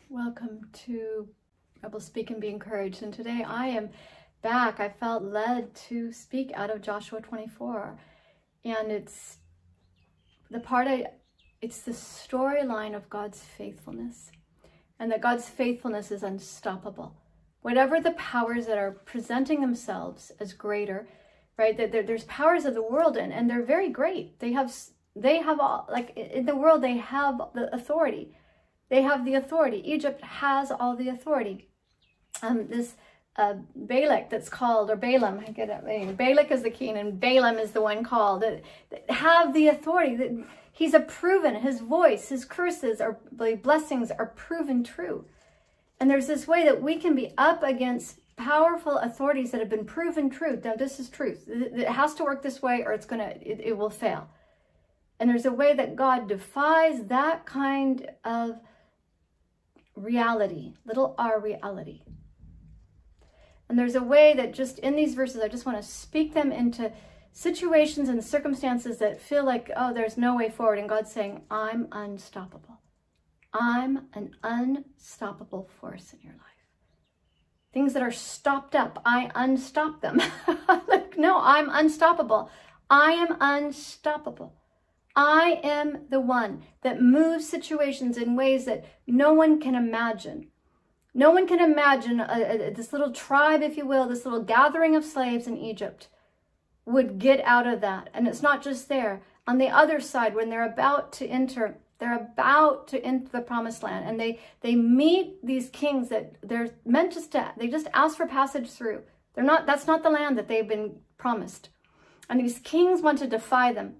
Welcome to Rebel Speak and Be Encouraged. And today I am back. I felt led to speak out of Joshua 24. And it's the storyline of God's faithfulness. And that God's faithfulness is unstoppable. Whatever the powers that are presenting themselves as greater, right? There's powers of the world and they're very great. They have all, like in the world, they have the authority. They have the authority. Egypt has all the authority. This Balak that's called, or Balam, I get it. Balak is the king and Balam is the one called. That have the authority. He's a proven, his voice, his curses, or blessings are proven true. And there's this way that we can be up against powerful authorities that have been proven true. Now, this is truth. It has to work this way or it will fail. And there's a way that God defies that kind of reality, little r reality. And there's a way that just in these verses, I just want to speak them into situations and circumstances that feel like, oh, there's no way forward. And God's saying, I'm unstoppable. I'm an unstoppable force in your life. Things that are stopped up, I unstop them. Like, no, I'm unstoppable. I am unstoppable. I am the one that moves situations in ways that no one can imagine. No one can imagine this little tribe, if you will, this little gathering of slaves in Egypt would get out of that. And it's not just there. On the other side, when they're about to enter the promised land, and they meet these kings that they're meant they just ask for passage through. That's not the land that they've been promised. And these kings want to defy them.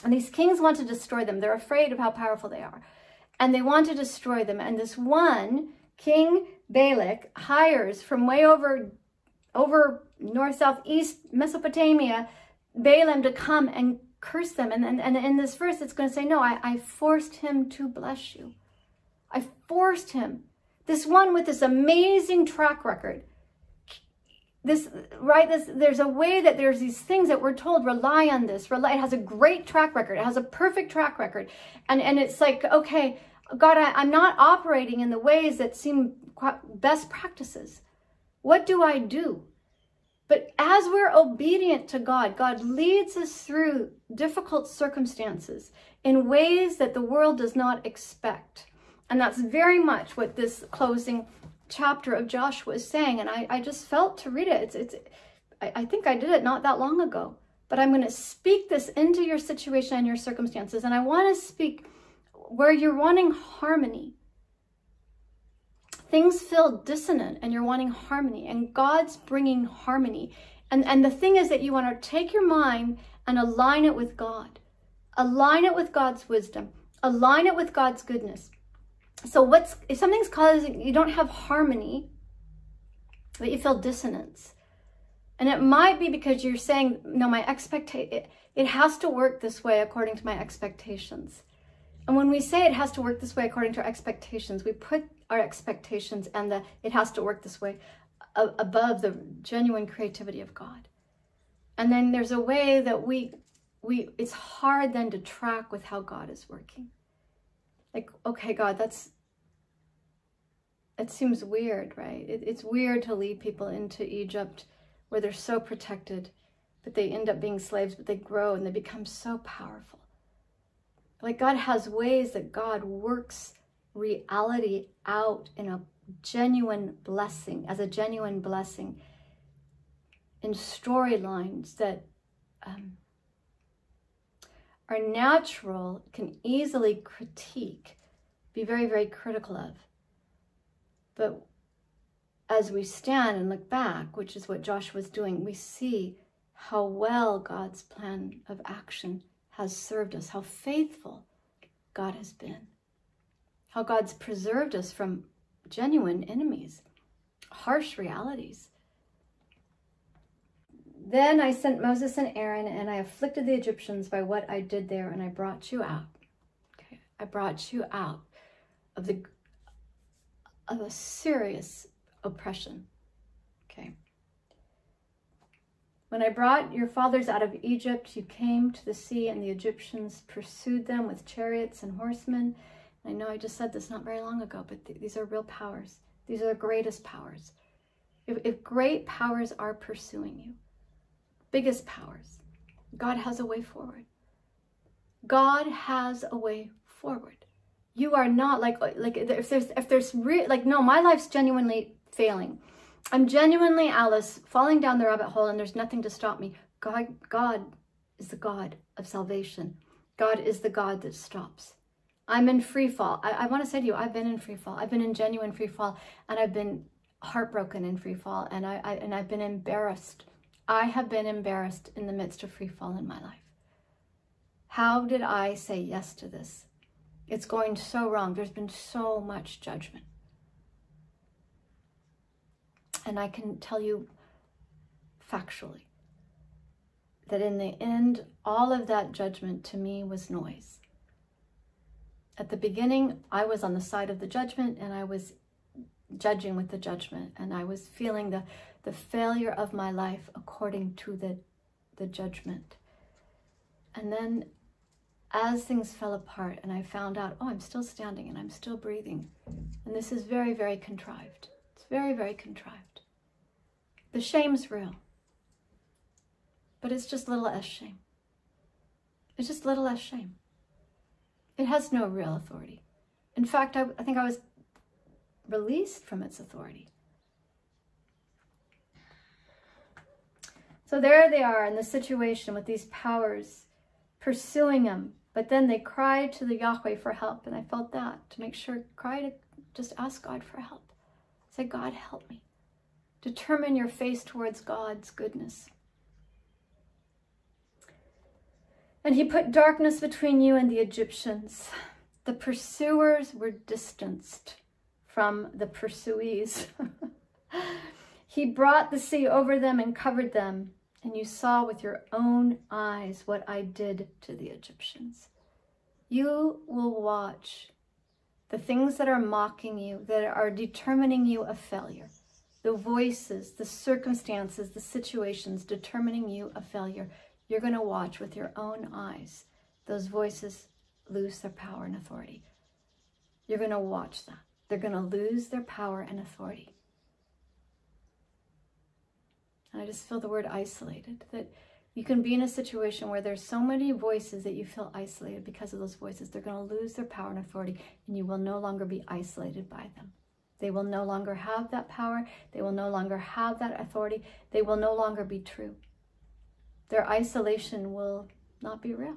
And these kings want to destroy them. They're afraid of how powerful they are. And they want to destroy them. And this one, King Balak, hires from way over north, south, east Mesopotamia, Balaam to come and curse them. And in this verse, it's going to say, no, I forced him to bless you. I forced him. This one with this amazing track record. There's a way that there's these things that we're told, rely on this. It has a great track record. It has a perfect track record. And it's like, okay, God, I'm not operating in the ways that seem best practices. What do I do? But as we're obedient to God, God leads us through difficult circumstances in ways that the world does not expect. And that's very much what this closing chapter of Joshua is saying. And I just felt to read it. I think I did it not that long ago. But I'm going to speak this into your situation and your circumstances. And I want to speak where you're wanting harmony. Things feel dissonant and you're wanting harmony, and God's bringing harmony. And the thing is that you want to take your mind and align it with God. Align it with God's wisdom. Align it with God's goodness. So if something's causing, you don't have harmony, but you feel dissonance. And it might be because you're saying, no, it has to work this way according to my expectations. And when we say it has to work this way according to our expectations, we put our expectations and it has to work this way above the genuine creativity of God. And then there's a way that it's hard then to track with how God is working. Like, okay, God, it seems weird, right? It's weird to lead people into Egypt where they're so protected, but they end up being slaves, but they grow and they become so powerful. Like, God has ways that God works reality out in a genuine blessing, as a genuine blessing, in storylines that are natural, can easily critique, be very, very critical of. But as we stand and look back, which is what Joshua's doing, we see how well God's plan of action has served us, how faithful God has been, how God's preserved us from genuine enemies, harsh realities. Then I sent Moses and Aaron, and I afflicted the Egyptians by what I did there, and I brought you out. Okay, I brought you out of a serious oppression. Okay. When I brought your fathers out of Egypt, you came to the sea, and the Egyptians pursued them with chariots and horsemen, I know I just said this not very long ago, but these are real powers. These are the greatest powers. If great powers are pursuing you, biggest powers, God has a way forward. God has a way forward. You are not like if there's no, my life's genuinely failing. I'm genuinely Alice falling down the rabbit hole and there's nothing to stop me. God is the God of salvation. God is the God that stops. I'm in free fall. I want to say to you, I've been in free fall. I've been in genuine free fall, and I've been heartbroken in free fall, and I've been embarrassed. I have been embarrassed in the midst of free fall in my life. How did I say yes to this? It's going so wrong. There's been so much judgment. And I can tell you factually that in the end, all of that judgment to me was noise. At the beginning, I was on the side of the judgment, and I was judging with the judgment, and I was feeling the failure of my life according to the judgment. And then as things fell apart and I found out, oh, I'm still standing and I'm still breathing, and this is very, very contrived. It's very, very contrived. The shame's real, but it's just little s shame. It's just little s shame. It has no real authority. In fact, I think I was released from its authority. So there they are in the situation with these powers pursuing them, but then they cried to the Yahweh for help, and I felt that to make sure, just ask God for help. Say, God, help me. Determine your face towards God's goodness. And he put darkness between you and the Egyptians. The pursuers were distanced from the pursuees. He brought the sea over them and covered them, and you saw with your own eyes what I did to the Egyptians. You will watch the things that are mocking you, that are determining you a failure. The voices, the circumstances, the situations determining you a failure. You're going to watch with your own eyes those voices lose their power and authority. You're going to watch that. They're going to lose their power and authority. And I just feel the word isolated, that you can be in a situation where there's so many voices that you feel isolated because of those voices. They're going to lose their power and authority, and you will no longer be isolated by them. They will no longer have that power. They will no longer have that authority. They will no longer be true. Their isolation will not be real.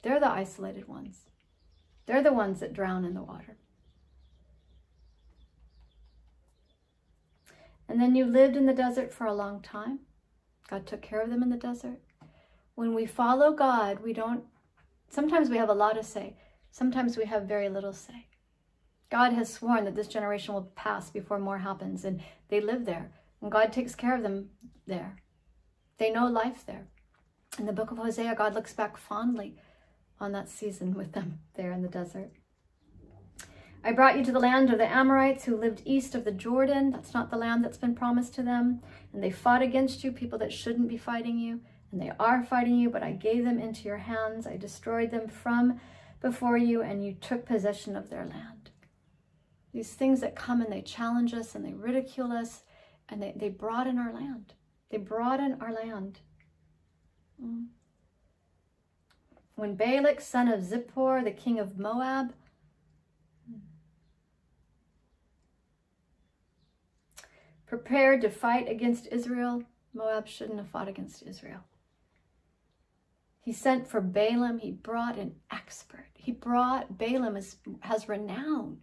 They're the isolated ones. They're the ones that drown in the water. And then you lived in the desert for a long time. God took care of them in the desert. When we follow God, sometimes we have a lot to say. Sometimes we have very little say. God has sworn that this generation will pass before more happens, and they live there. And God takes care of them there. They know life there. In the book of Hosea, God looks back fondly on that season with them there in the desert. I brought you to the land of the Amorites who lived east of the Jordan. That's not the land that's been promised to them. And they fought against you, people that shouldn't be fighting you. And they are fighting you, but I gave them into your hands. I destroyed them from before you, and you took possession of their land. These things that come and they challenge us and they ridicule us, and they broaden our land. They broaden our land. When Balak, son of Zippor, the king of Moab, prepared to fight against Israel, Moab shouldn't have fought against Israel. He sent for Balaam. He brought an expert. Balaam has renown.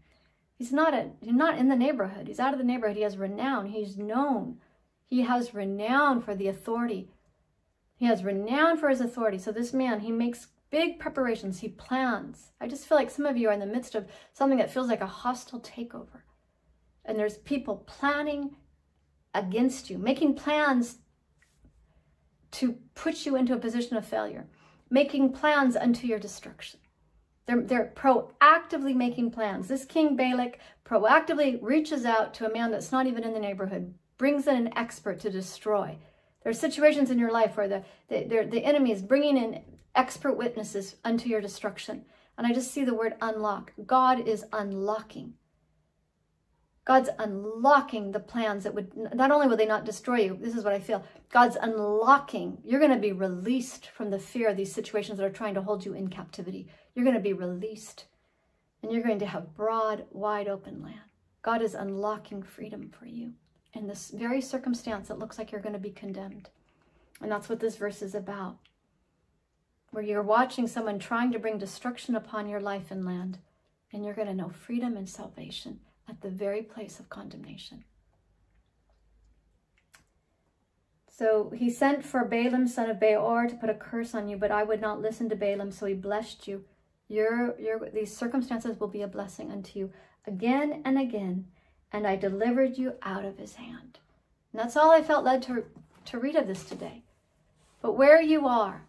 He's not in the neighborhood. He's out of the neighborhood. He has renown. He's known. He has renown for the authority. He has renown for his authority. So this man, he makes big preparations. He plans. I just feel like some of you are in the midst of something that feels like a hostile takeover. And there's people planning against you, making plans to put you into a position of failure, making plans unto your destruction. They're proactively making plans. This King Balak proactively reaches out to a man that's not even in the neighborhood, brings in an expert to destroy. There are situations in your life where the enemy is bringing in expert witnesses unto your destruction. And I just see the word unlock. God is unlocking. God's unlocking the plans that would, not only will they not destroy you, this is what I feel, God's unlocking. You're going to be released from the fear of these situations that are trying to hold you in captivity. You're going to be released, and you're going to have broad, wide open land. God is unlocking freedom for you in this very circumstance that looks like you're going to be condemned. And that's what this verse is about, where you're watching someone trying to bring destruction upon your life and land, and you're going to know freedom and salvation at the very place of condemnation. So he sent for Balaam, son of Beor, to put a curse on you, but I would not listen to Balaam, so he blessed you. These circumstances will be a blessing unto you again and again, and I delivered you out of his hand. And that's all I felt led to read of this today. But where you are,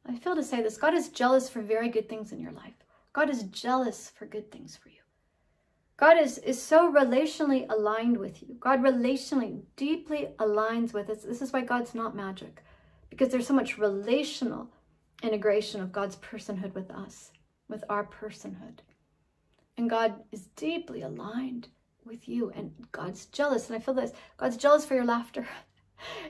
I feel to say this, God is jealous for very good things in your life. God is jealous for good things for you. God is so relationally aligned with you. God relationally, deeply aligns with us. This is why God's not magic, because there's so much relational integration of God's personhood with us, with our personhood. And God is deeply aligned with you, and God's jealous. And I feel this, God's jealous for your laughter.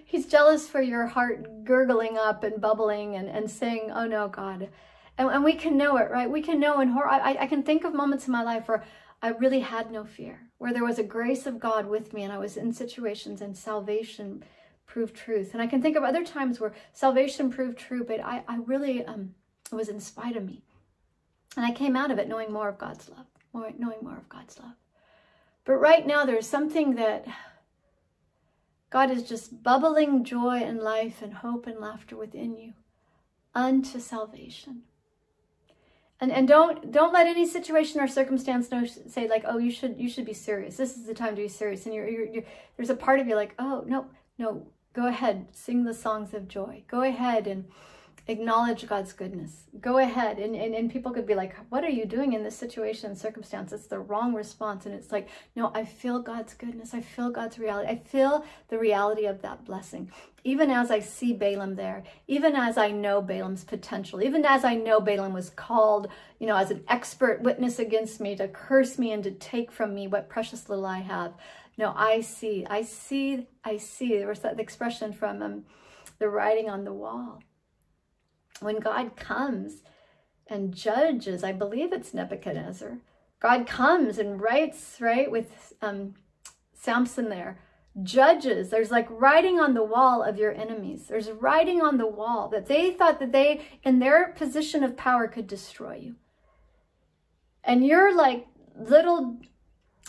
He's jealous for your heart gurgling up and bubbling and saying, oh no, God. And we can know it, right? We can know in horror. I can think of moments in my life where I really had no fear, where there was a grace of God with me and I was in situations and salvation proved truth. And I can think of other times where salvation proved true, but I really, it was in spite of me. And I came out of it knowing more of God's love, knowing more of God's love. But right now there's something that God is just bubbling joy and life and hope and laughter within you unto salvation. And don't let any situation or circumstance say like, oh, you should be serious. This is the time to be serious. And there's a part of you like, oh, no, go ahead, sing the songs of joy. Go ahead and acknowledge God's goodness. Go ahead. And people could be like, what are you doing in this situation and circumstance? It's the wrong response. And it's like, no, I feel God's goodness. I feel God's reality. I feel the reality of that blessing. Even as I see Balaam there, even as I know Balaam's potential, even as I know Balaam was called, as an expert witness against me to curse me and to take from me what precious little I have. No, I see. There was that expression from the writing on the wall. When God comes and judges, I believe it's Nebuchadnezzar, God comes and writes, right, with Samson there, judges. There's like writing on the wall of your enemies. There's writing on the wall that they thought that they, in their position of power, could destroy you. And you're like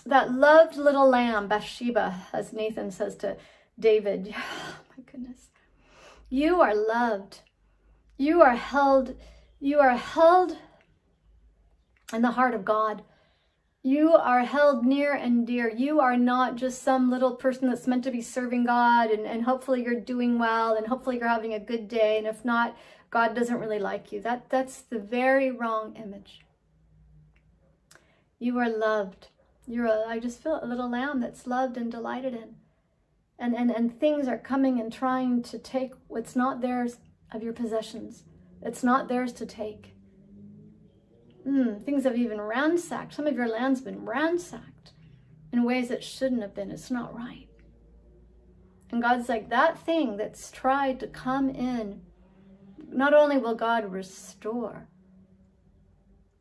that loved little lamb, Bathsheba, as Nathan says to David. Oh my goodness. You are loved. You are held in the heart of God. You are held near and dear. You are not just some little person that's meant to be serving God and hopefully you're doing well and hopefully you're having a good day. And if not, God doesn't really like you. That's the very wrong image. You are loved. I just feel a little lamb that's loved and delighted in. And things are coming and trying to take what's not theirs of your possessions. It's not theirs to take. Things have even ransacked. Some of your land's been ransacked in ways that shouldn't have been. It's not right. And God's like, that thing that's tried to come in, not only will God restore,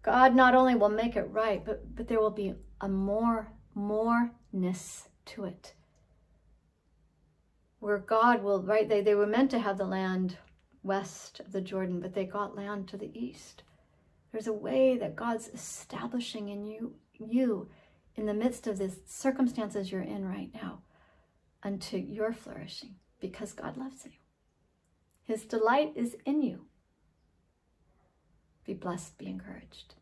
God not only will make it right, but there will be a moreness to it. Where God will, right, they were meant to have the land west of the Jordan, but they got land to the east. There's a way that God's establishing in you in the midst of the circumstances you're in right now unto your flourishing because God loves you. His delight is in you. Be blessed, be encouraged.